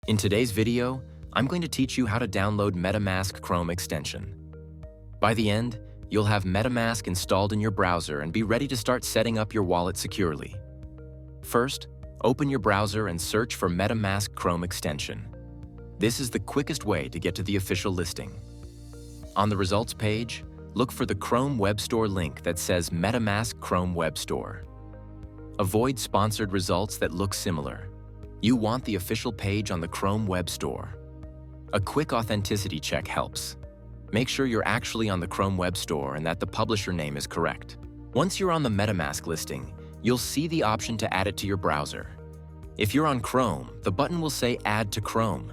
In today's video, I'm going to teach you how to download MetaMask Chrome extension. By the end, you'll have MetaMask installed in your browser and be ready to start setting up your wallet securely. First, open your browser and search for MetaMask Chrome extension. This is the quickest way to get to the official listing. On the results page, look for the Chrome Web Store link that says MetaMask Chrome Web Store. Avoid sponsored results that look similar. You want the official page on the Chrome Web Store. A quick authenticity check helps. Make sure you're actually on the Chrome Web Store and that the publisher name is correct. Once you're on the MetaMask listing, you'll see the option to add it to your browser. If you're on Chrome, the button will say Add to Chrome.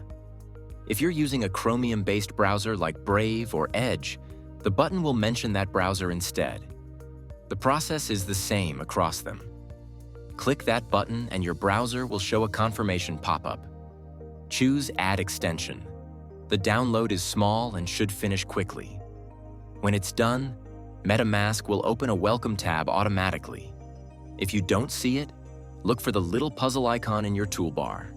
If you're using a Chromium-based browser like Brave or Edge, the button will mention that browser instead. The process is the same across them. Click that button and your browser will show a confirmation pop-up. Choose Add Extension. The download is small and should finish quickly. When it's done, MetaMask will open a Welcome tab automatically. If you don't see it, look for the little puzzle icon in your toolbar.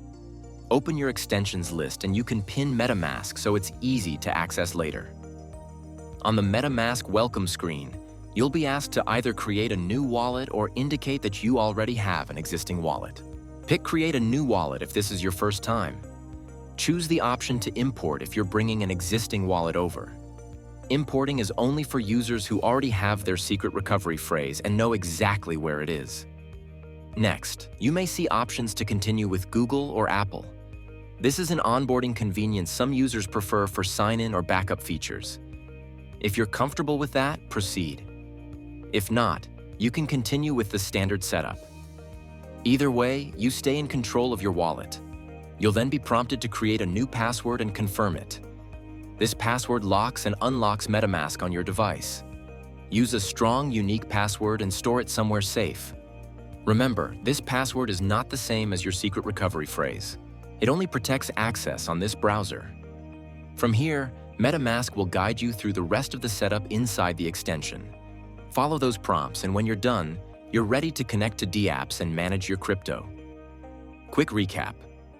Open your extensions list and you can pin MetaMask so it's easy to access later. On the MetaMask welcome screen, you'll be asked to either create a new wallet or indicate that you already have an existing wallet. Pick Create a New Wallet if this is your first time. Choose the option to import if you're bringing an existing wallet over. Importing is only for users who already have their secret recovery phrase and know exactly where it is. Next, you may see options to continue with Google or Apple. This is an onboarding convenience some users prefer for sign-in or backup features. If you're comfortable with that, proceed. If not, you can continue with the standard setup. Either way, you stay in control of your wallet. You'll then be prompted to create a new password and confirm it. This password locks and unlocks MetaMask on your device. Use a strong, unique password and store it somewhere safe. Remember, this password is not the same as your secret recovery phrase. It only protects access on this browser. From here, MetaMask will guide you through the rest of the setup inside the extension. Follow those prompts, and when you're done, you're ready to connect to dApps and manage your crypto. Quick recap.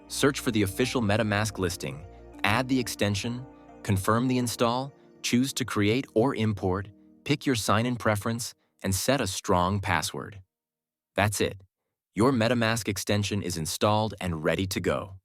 Search for the official MetaMask listing, add the extension, confirm the install, choose to create or import, pick your sign-in preference, and set a strong password. That's it. Your MetaMask extension is installed and ready to go.